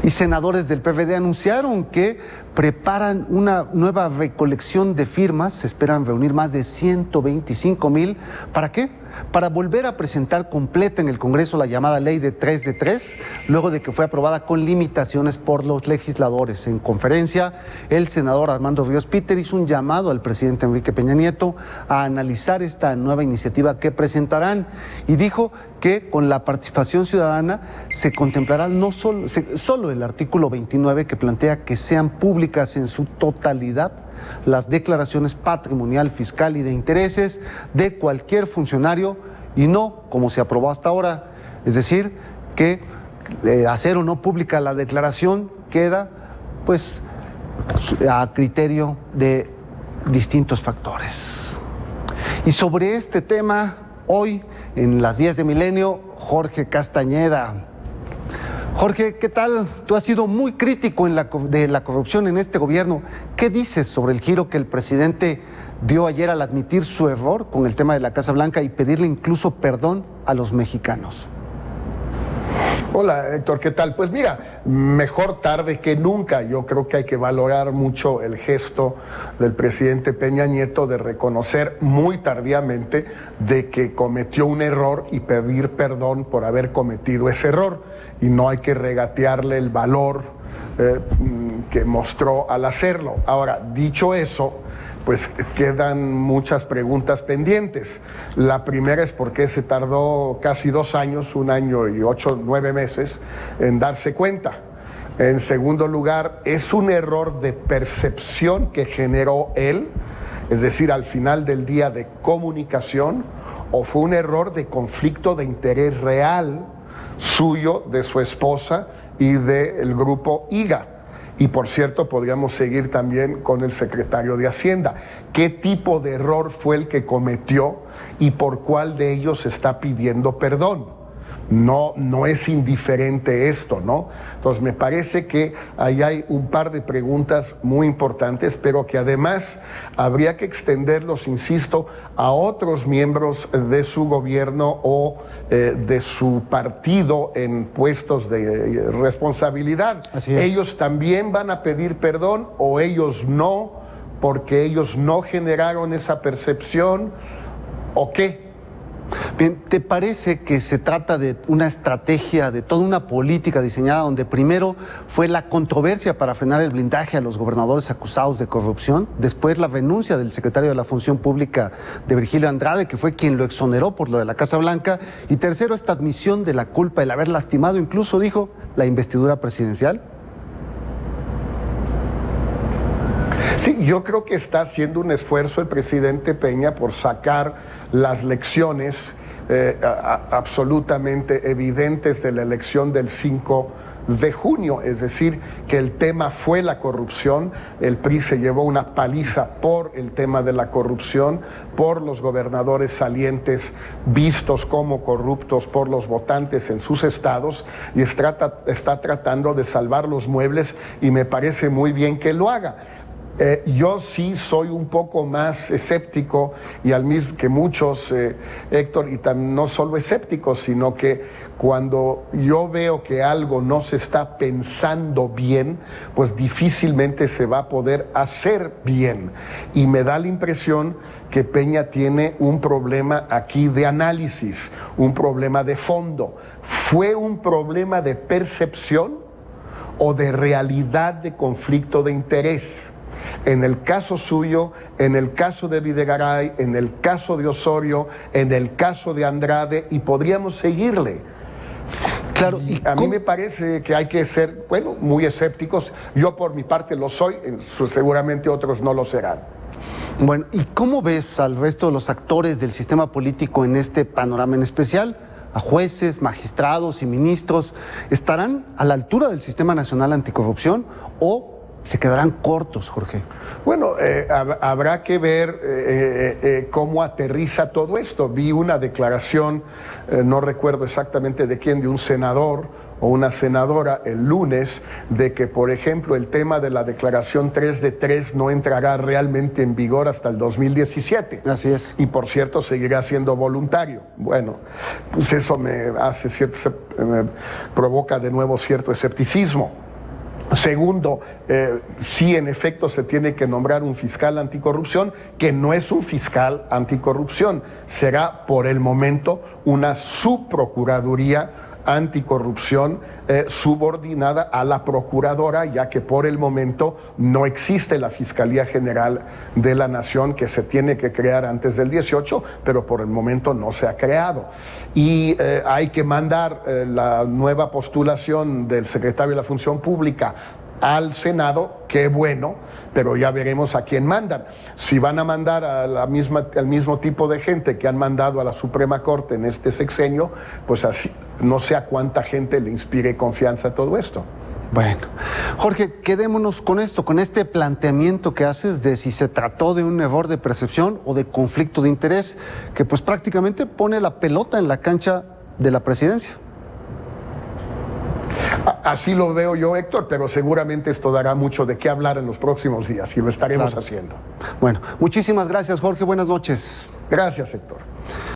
Y senadores del PVD anunciaron que preparan una nueva recolección de firmas. Se esperan reunir más de 125,000. ¿Para qué? Para volver a presentar completa en el Congreso la llamada ley de 3 de 3, luego de que fue aprobada con limitaciones por los legisladores. En conferencia, el senador Armando Ríos Peter hizo un llamado al presidente Enrique Peña Nieto a analizar esta nueva iniciativa que presentarán y dijo que con la participación ciudadana se contemplará solo el artículo 29, que plantea que sean públicas en su totalidad las declaraciones patrimonial, fiscal y de intereses de cualquier funcionario, y no como se aprobó hasta ahora, es decir, que hacer o no pública la declaración queda pues a criterio de distintos factores. Y sobre este tema, hoy en las 10 de Milenio, Jorge Castañeda. Jorge, ¿qué tal? Tú has sido muy crítico de la corrupción en este gobierno. ¿Qué dices sobre el giro que el presidente dio ayer al admitir su error con el tema de la Casa Blanca y pedirle incluso perdón a los mexicanos? Hola, Héctor, ¿qué tal? Pues mira, mejor tarde que nunca. Yo creo que hay que valorar mucho el gesto del presidente Peña Nieto de reconocer muy tardíamente de que cometió un error y pedir perdón por haber cometido ese error. Y no hay que regatearle el valor que mostró al hacerlo. Ahora, dicho eso, pues quedan muchas preguntas pendientes. La primera es por qué se tardó casi 2 años, 1 año y 8, 9 meses, en darse cuenta. En segundo lugar, ¿es un error de percepción que generó él? Es decir, al final del día, de comunicación, ¿o fue un error de conflicto de interés real suyo, de su esposa y del grupo IGA? Y por cierto, podríamos seguir también con el secretario de Hacienda. ¿Qué tipo de error fue el que cometió y por cuál de ellos está pidiendo perdón? No es indiferente esto, ¿no? Entonces me parece que ahí hay un par de preguntas muy importantes, pero que además habría que extenderlos, insisto, a otros miembros de su gobierno o de su partido en puestos de responsabilidad. Así es. ¿Ellos también van a pedir perdón o ellos no, porque ellos no generaron esa percepción, o qué? Bien, ¿te parece que se trata de una estrategia, de toda una política diseñada donde primero fue la controversia para frenar el blindaje a los gobernadores acusados de corrupción, después la renuncia del secretario de la Función Pública de Virgilio Andrade, que fue quien lo exoneró por lo de la Casa Blanca, y tercero, esta admisión de la culpa, el haber lastimado, incluso dijo, la investidura presidencial? Sí, yo creo que está haciendo un esfuerzo el presidente Peña por sacar las lecciones absolutamente evidentes de la elección del 5 de junio, es decir, que el tema fue la corrupción. El PRI se llevó una paliza por el tema de la corrupción, por los gobernadores salientes vistos como corruptos por los votantes en sus estados, y está tratando de salvar los muebles, y me parece muy bien que lo haga. Yo sí soy un poco más escéptico y al mismo que muchos, Héctor, y no solo escépticos, sino que cuando yo veo que algo no se está pensando bien, pues difícilmente se va a poder hacer bien. Y me da la impresión que Peña tiene un problema aquí de análisis, un problema de fondo. ¿Fue un problema de percepción o de realidad de conflicto de interés? En el caso suyo, en el caso de Videgaray, en el caso de Osorio, en el caso de Andrade, y podríamos seguirle. Claro, y a mí me parece que hay que ser, bueno, muy escépticos. Yo por mi parte lo soy, seguramente otros no lo serán. Bueno, ¿y cómo ves al resto de los actores del sistema político en este panorama, en especial a jueces, magistrados y ministros? ¿Estarán a la altura del Sistema Nacional Anticorrupción o se quedarán cortos, Jorge? Bueno, habrá que ver cómo aterriza todo esto. Vi una declaración, no recuerdo exactamente de quién, de un senador o una senadora el lunes, de que, por ejemplo, el tema de la declaración 3 de 3 no entrará realmente en vigor hasta el 2017. Así es. Y, por cierto, seguirá siendo voluntario. Bueno, pues eso me provoca de nuevo cierto escepticismo. Segundo, sí, en efecto, se tiene que nombrar un fiscal anticorrupción, que no es un fiscal anticorrupción, será por el momento una subprocuraduría anticorrupción subordinada a la procuradora, ya que por el momento no existe la Fiscalía General de la Nación, que se tiene que crear antes del 18, pero por el momento no se ha creado. Y hay que mandar la nueva postulación del secretario de la Función Pública al Senado, qué bueno, pero ya veremos a quién mandan. Si van a mandar al mismo tipo de gente que han mandado a la Suprema Corte en este sexenio, pues así, no sé a cuánta gente le inspire confianza a todo esto. Bueno, Jorge, quedémonos con esto, con este planteamiento que haces de si se trató de un error de percepción o de conflicto de interés, que pues prácticamente pone la pelota en la cancha de la presidencia. Así lo veo yo, Héctor, pero seguramente esto dará mucho de qué hablar en los próximos días y lo estaremos haciendo. Bueno, muchísimas gracias, Jorge. Buenas noches. Gracias, Héctor.